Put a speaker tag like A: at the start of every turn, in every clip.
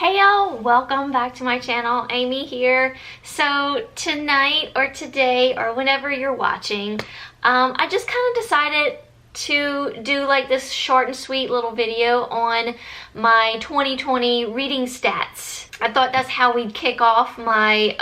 A: Hey y'all, welcome back to my channel. Amy here. So tonight or today or whenever you're watching, I just kind of decided to do like this short and sweet little video on my 2020 reading stats. I thought that's how we'd kick off my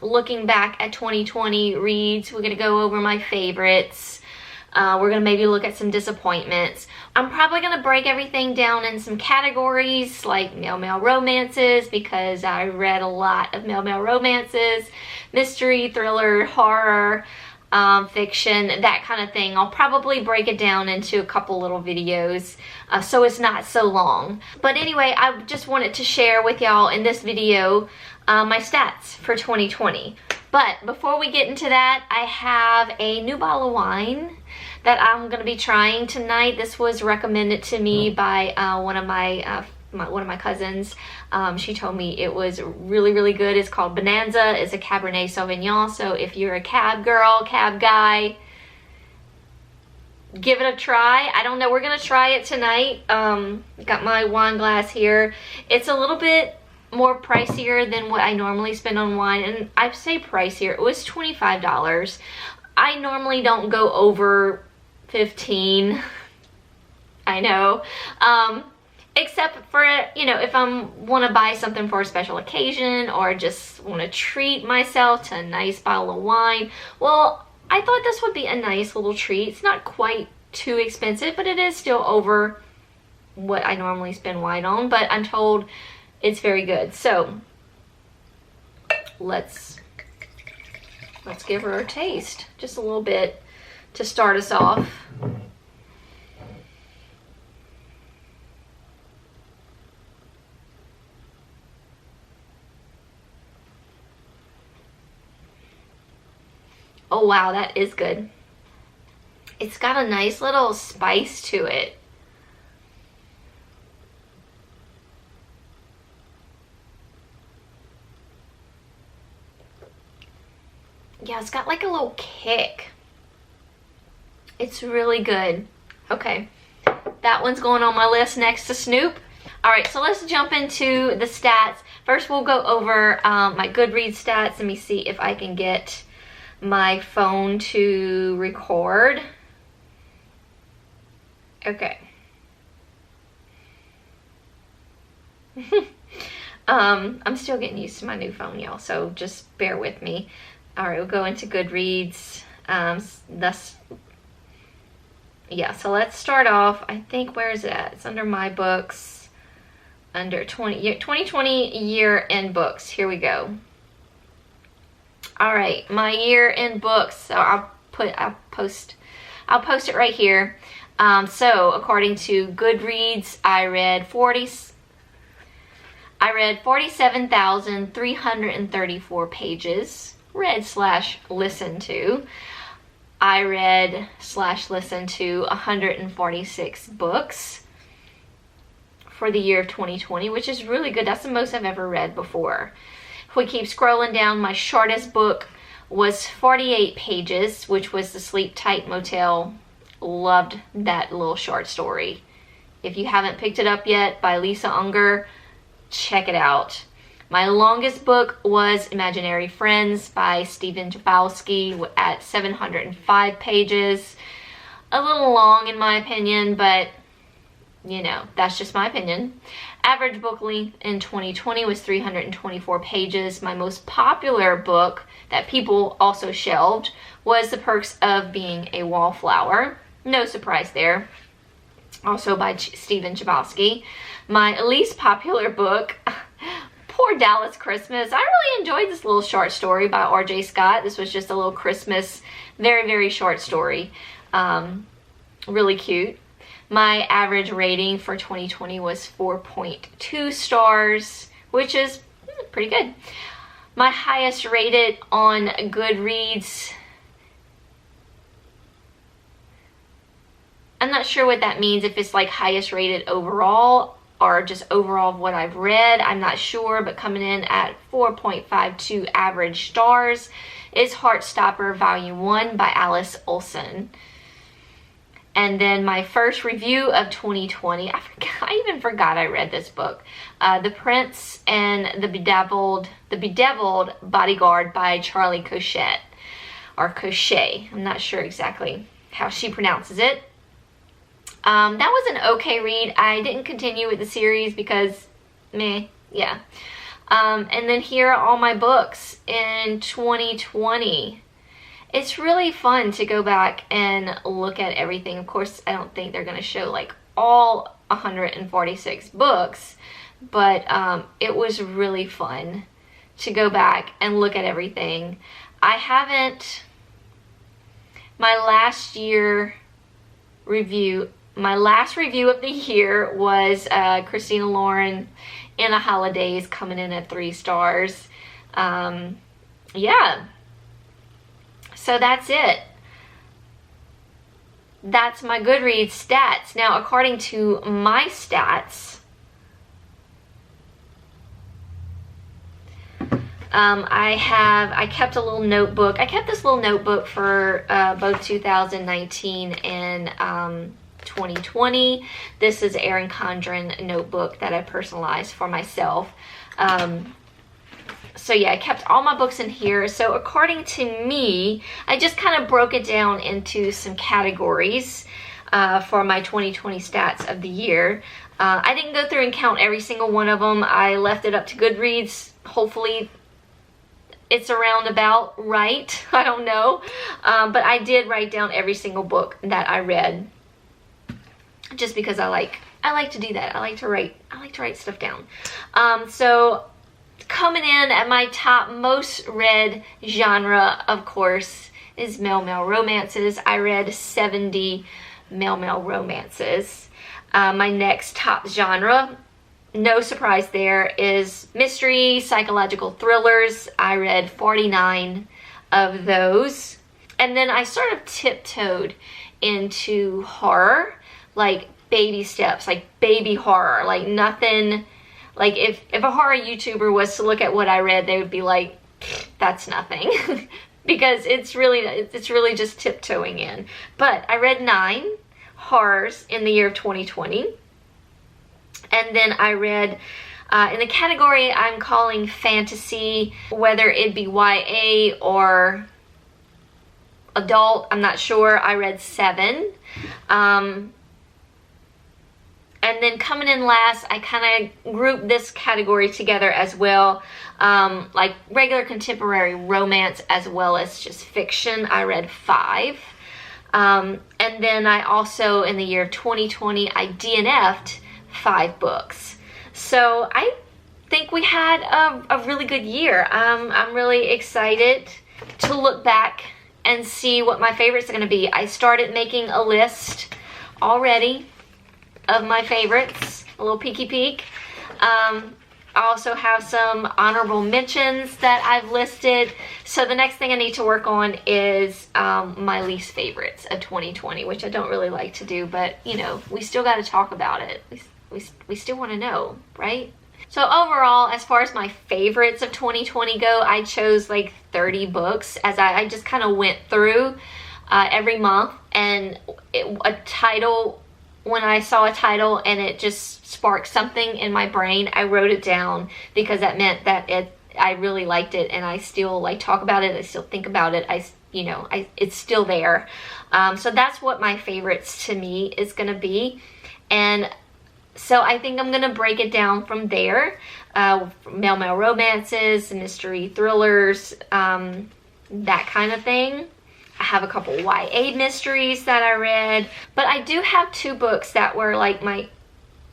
A: looking back at 2020 reads. We're gonna go over my favorites. We're gonna maybe look at some disappointments. I'm probably gonna break everything down in some categories like male romances, because I read a lot of male romances, mystery, thriller, horror, fiction, that kind of thing. I'll probably break it down into a couple little videos so it's not so long. But anyway, I just wanted to share with y'all in this video my stats for 2020. But before we get into that, I have a new bottle of wine that I'm going to be trying tonight. This was recommended to me by one of my cousins. She told me it was really good. It's called Bonanza. It's a Cabernet Sauvignon. So if you're a cab girl, cab guy, give it a try. I don't know. We're going to try it tonight. Got my wine glass here. It's a little bit more pricier than what I normally spend on wine, and I say pricier, it was $25. I normally don't go over 15. I know, except for, you know, if I want to buy something for a special occasion or just want to treat myself to a nice bottle of wine. Well, I thought this would be a nice little treat. It's not quite too expensive, but it is still over what I normally spend wine on, but I'm told it's very good. So let's give her a taste, just a little bit to start us off. Oh wow, that is good. It's got a nice little spice to it. Yeah, it's got like a little kick. It's really good. Okay, that one's going on my list next to Snoop. All right, so let's jump into the stats. First, we'll go over my Goodreads stats. Let me see if I can get my phone to record. Okay. I'm still getting used to my new phone, y'all, so just bear with me. All right, we'll go into Goodreads. So let's start off. I think, where is it at? It's under my books, under 2020 year-end books. Here we go. All right, my year-end books. So I'll post it right here. So according to Goodreads, I read 47,334 pages. Read/listened to. I read/listened to 146 books for the year of 2020, which is really good. That's the most I've ever read before. If we keep scrolling down, my shortest book was 48 pages, which was The Sleep Tight Motel. Loved that little short story. If you haven't picked it up yet, by Lisa Unger, check it out. My longest book was Imaginary Friends by Stephen Chbosky at 705 pages. A little long in my opinion, but you know, that's just my opinion. Average book length in 2020 was 324 pages. My most popular book that people also shelved was The Perks of Being a Wallflower. No surprise there. Also by Stephen Chbosky. My least popular book, Poor Dallas Christmas. I really enjoyed this little short story by R.J. Scott. This was just a little Christmas, very short story. Really cute. My average rating for 2020 was 4.2 stars, which is pretty good. My highest rated on Goodreads, I'm not sure what that means, if it's like highest rated overall or just overall of what I've read. I'm not sure, but coming in at 4.52 average stars is Heartstopper Volume 1 by Alice Olson. And then my first review of 2020, I even forgot I read this book. The Prince and the Bedeviled Bodyguard by Charlie Cochet, or Cochet. I'm not sure exactly how she pronounces it. That was an okay read. I didn't continue with the series because, meh, yeah. And then here are all my books in 2020. It's really fun to go back and look at everything. Of course, I don't think they're going to show like all 146 books, but it was really fun to go back and look at everything. My last review of the year was Christina Lauren in the Holidays, coming in at 3 stars. Yeah. So that's it. That's my Goodreads stats. Now, according to my stats, I kept a little notebook. I kept this little notebook for both 2019 and 2020. This is Erin Condren notebook that I personalized for myself. So yeah, I kept all my books in here. So according to me, I just kind of broke it down into some categories for my 2020 stats of the year. I didn't go through and count every single one of them. I left it up to Goodreads. Hopefully it's around about right. I don't know. But I did write down every single book that I read, just because I like to do that. I like to write stuff down. So coming in at my top most read genre, of course, is male romances. I read 70 male romances. My next top genre, no surprise there, is mystery, psychological thrillers. I read 49 of those. And then I sort of tiptoed into horror, like baby steps, like baby horror, like nothing. Like if a horror YouTuber was to look at what I read, they would be like, that's nothing. Because it's really just tiptoeing in. But I read 9 horrors in the year of 2020. And then I read, in the category I'm calling fantasy, whether it be YA or adult, I'm not sure, I read 7. And then coming in last, I kind of grouped this category together as well, like regular contemporary romance as well as just fiction. I read 5. And then I also, in the year of 2020, I DNF'd 5 books. So I think we had a really good year. I'm really excited to look back and see what my favorites are going to be. I started making a list already of my favorites, a little peeky peek. I also have some honorable mentions that I've listed. So the next thing I need to work on is my least favorites of 2020, which I don't really like to do, but you know, we still got to talk about it. We still want to know, right? So overall, as far as my favorites of 2020 go, I chose like 30 books as I just kind of went through every month, and when I saw a title and it just sparked something in my brain, I wrote it down because that meant that I really liked it, and I still like talk about it. I still think about it. It's still there. So that's what my favorites to me is going to be. And so I think I'm going to break it down from there. Male romances, mystery thrillers, that kind of thing. I have a couple YA mysteries that I read, but I do have 2 books that were like my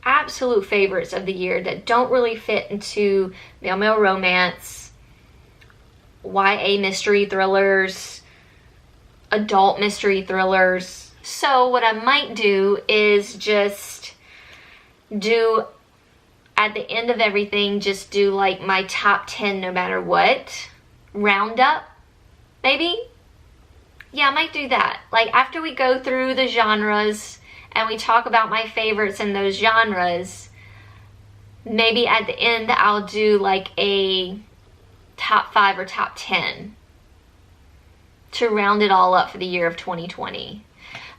A: absolute favorites of the year that don't really fit into male romance, YA mystery thrillers, adult mystery thrillers. So what I might do is just do, at the end of everything, just do like my top 10 no matter what roundup, maybe. Yeah, I might do that. Like after we go through the genres and we talk about my favorites in those genres, maybe at the end I'll do like a top 5 or top 10 to round it all up for the year of 2020.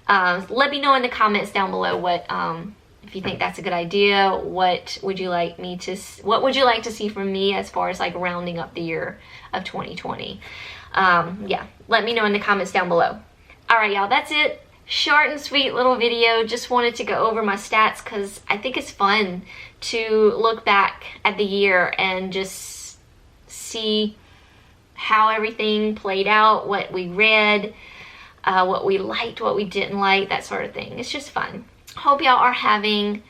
A: Let me know in the comments down below what if you think that's a good idea. What would you like to see from me as far as like rounding up the year of 2020? Yeah, let me know in the comments down below. All right, y'all, that's it. Short and sweet little video. Just wanted to go over my stats because I think it's fun to look back at the year and just see how everything played out, what we read, what we liked, what we didn't like, that sort of thing. It's just fun. Hope y'all are having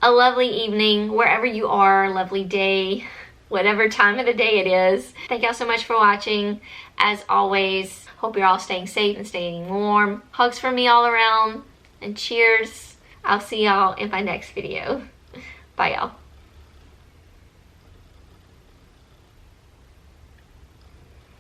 A: a lovely evening wherever you are, lovely day, whatever time of the day it is. Thank y'all so much for watching. As always, hope you're all staying safe and staying warm. Hugs from me all around, and cheers. I'll see y'all in my next video. Bye, y'all.